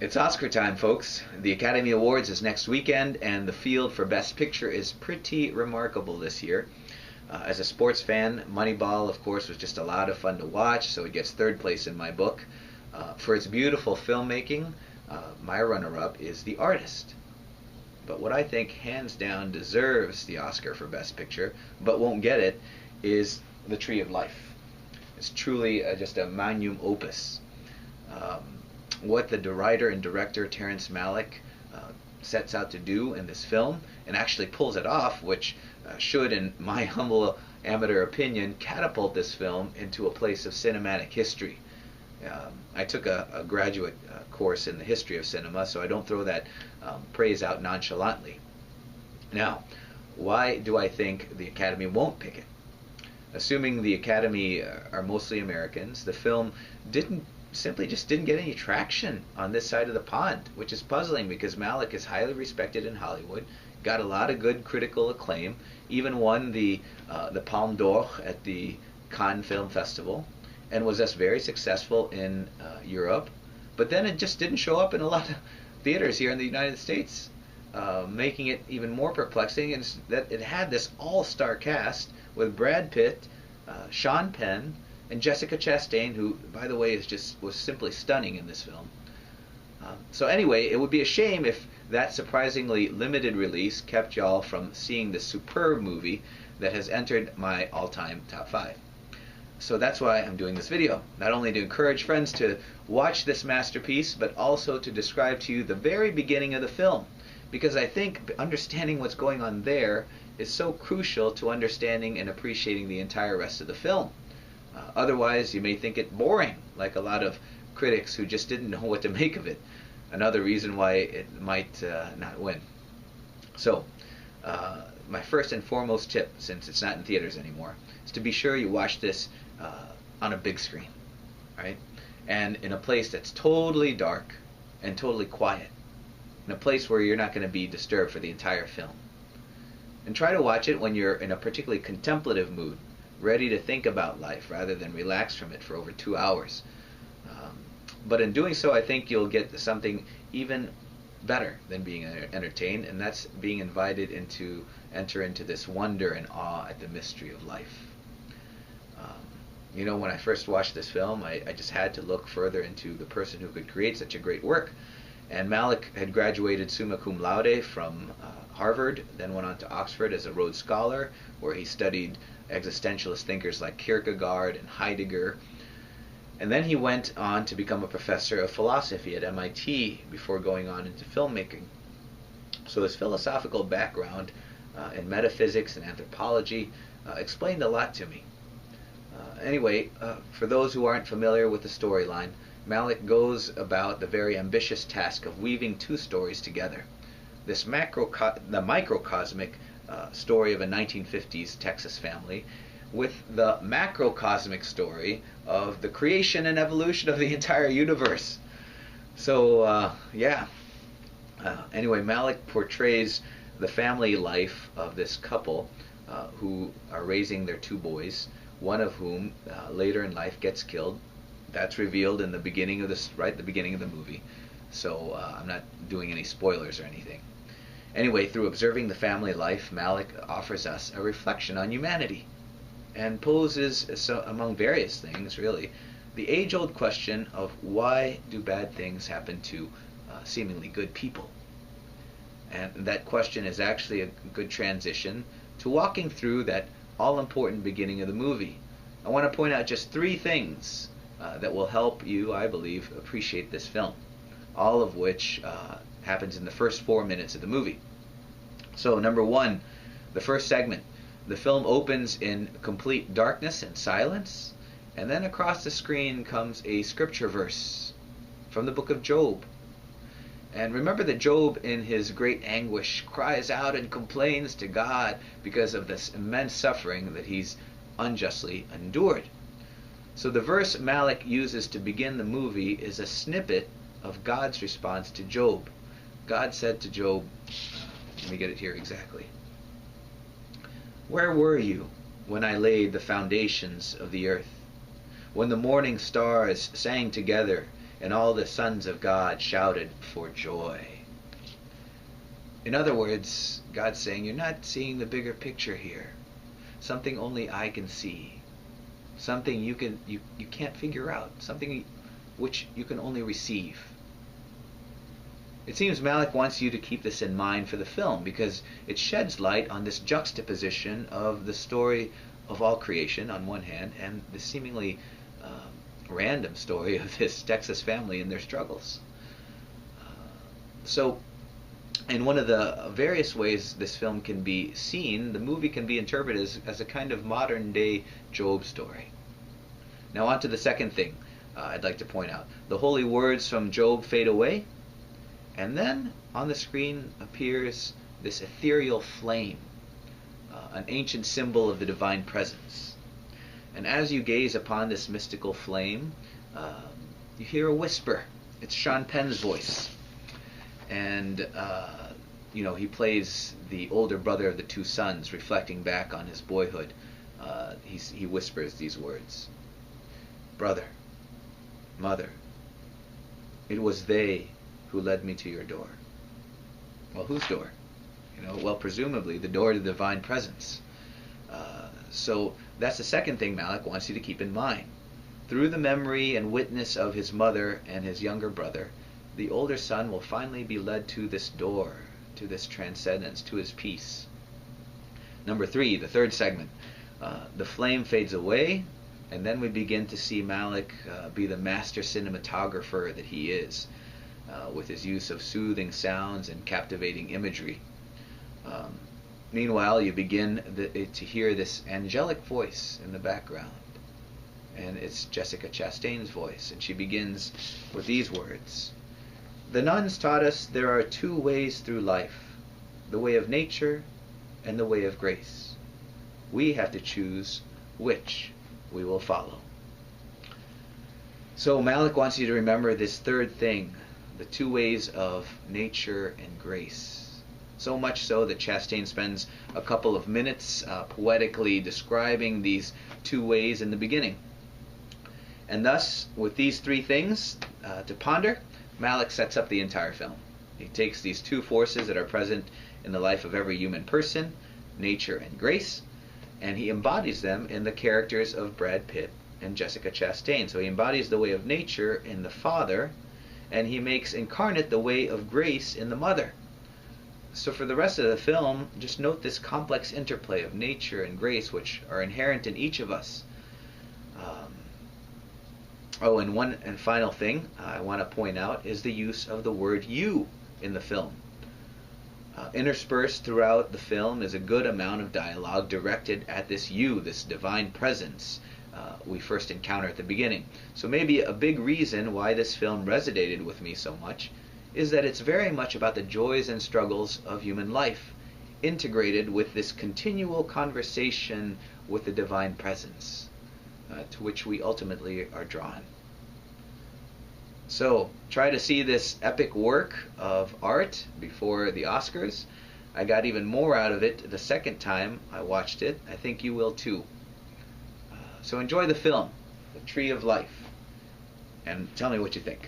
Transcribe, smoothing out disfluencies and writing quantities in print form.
It's Oscar time, folks. The Academy Awards is next weekend, and the field for Best Picture is pretty remarkable this year. As a sports fan, Moneyball, of course, was just a lot of fun to watch, so it gets third place in my book. For its beautiful filmmaking, my runner-up is The Artist. But what I think hands down deserves the Oscar for Best Picture, but won't get it, is The Tree of Life. It's truly just a magnum opus. What the writer and director Terrence Malick sets out to do in this film, and actually pulls it off, which should, in my humble amateur opinion, catapult this film into a place of cinematic history. I took a graduate course in the history of cinema, so I don't throw that praise out nonchalantly. Now, why do I think the Academy won't pick it? Assuming the Academy are mostly Americans, the film simply just didn't get any traction on this side of the pond, which is puzzling because Malick is highly respected in Hollywood, got a lot of good critical acclaim, even won the Palme d'Or at the Cannes Film Festival, and was just very successful in Europe. But then it just didn't show up in a lot of theaters here in the United States, making it even more perplexing is that it had this all-star cast with Brad Pitt, Sean Penn, and Jessica Chastain, who, by the way, was simply stunning in this film. So anyway, it would be a shame if that surprisingly limited release kept y'all from seeing this superb movie that has entered my all-time top 5. So that's why I'm doing this video, not only to encourage friends to watch this masterpiece, but also to describe to you the very beginning of the film, because I think understanding what's going on there is so crucial to understanding and appreciating the entire rest of the film. Otherwise, you may think it boring, like a lot of critics who just didn't know what to make of it. Another reason why it might not win. So, my first and foremost tip, since it's not in theaters anymore, is to be sure you watch this on a big screen, right? And in a place that's totally dark and totally quiet. In a place where you're not going to be disturbed for the entire film. And try to watch it when you're in a particularly contemplative mood, ready to think about life rather than relax from it for over 2 hours. But in doing so, I think you'll get something even better than being entertained, and that's being invited to enter into this wonder and awe at the mystery of life. When I first watched this film, I just had to look further into the person who could create such a great work. And Malick had graduated summa cum laude from Harvard, then went on to Oxford as a Rhodes Scholar, where he studied existentialist thinkers like Kierkegaard and Heidegger. And then he went on to become a professor of philosophy at MIT before going on into filmmaking. So his philosophical background in metaphysics and anthropology explained a lot to me. Anyway, for those who aren't familiar with the storyline, Malick goes about the very ambitious task of weaving two stories together. The microcosmic story of a 1950s Texas family with the macrocosmic story of the creation and evolution of the entire universe. So, anyway, Malick portrays the family life of this couple who are raising their 2 boys, one of whom later in life gets killed. That's revealed in the beginning of the beginning of the movie. So I'm not doing any spoilers or anything. Anyway, through observing the family life, Malick offers us a reflection on humanity and poses, among various things really, the age-old question of why do bad things happen to seemingly good people? And that question is actually a good transition to walking through that all-important beginning of the movie. I want to point out just 3 things that will help you, I believe, appreciate this film, all of which happens in the first 4 minutes of the movie. So, number 1, the first segment. The film opens in complete darkness and silence, and then across the screen comes a scripture verse from the book of Job. And remember that Job, in his great anguish, cries out and complains to God because of this immense suffering that he's unjustly endured. So the verse Malick uses to begin the movie is a snippet of God's response to Job. God said to Job, let me get it here exactly. Where were you when I laid the foundations of the earth? When the morning stars sang together and all the sons of God shouted for joy. In other words, God's saying, you're not seeing the bigger picture here. Something only I can see. Something you can't figure out. Something which you can only receive. It seems Malick wants you to keep this in mind for the film because it sheds light on this juxtaposition of the story of all creation on one hand and the seemingly random story of this Texas family and their struggles. So in one of the various ways this film can be seen, the movie can be interpreted as a kind of modern day Job story. Now on to the second thing I'd like to point out. The holy words from Job fade away, and then on the screen appears this ethereal flame, an ancient symbol of the divine presence. And as you gaze upon this mystical flame, you hear a whisper. It's Sean Penn's voice. And, he plays the older brother of the two sons, reflecting back on his boyhood. He whispers these words. Brother, mother, it was they who led me to your door. Well, whose door? Well, presumably the door to the divine presence. So that's the second thing Malick wants you to keep in mind. Through the memory and witness of his mother and his younger brother, the older son will finally be led to this door, to this transcendence, to his peace. Number 3, the third segment. The flame fades away, and then we begin to see Malick be the master cinematographer that he is, with his use of soothing sounds and captivating imagery. Meanwhile, you begin to hear this angelic voice in the background. And it's Jessica Chastain's voice. And she begins with these words. The nuns taught us there are 2 ways through life. The way of nature and the way of grace. We have to choose which we will follow. So Malick wants you to remember this third thing. The 2 ways of nature and grace. So much so that Chastain spends a couple of minutes poetically describing these 2 ways in the beginning. And thus, with these 3 things to ponder, Malick sets up the entire film. He takes these 2 forces that are present in the life of every human person, nature and grace, and he embodies them in the characters of Brad Pitt and Jessica Chastain. So he embodies the way of nature in the father, and he makes incarnate the way of grace in the mother. So for the rest of the film, just note this complex interplay of nature and grace which are inherent in each of us. And one final thing I want to point out is the use of the word you in the film. Interspersed throughout the film is a good amount of dialogue directed at this you, this divine presence we first encounter at the beginning. So maybe a big reason why this film resonated with me so much is that it's very much about the joys and struggles of human life, integrated with this continual conversation with the divine presence, to which we ultimately are drawn. So, try to see this epic work of art before the Oscars. I got even more out of it the second time I watched it. I think you will too. So enjoy the film, The Tree of Life, and tell me what you think.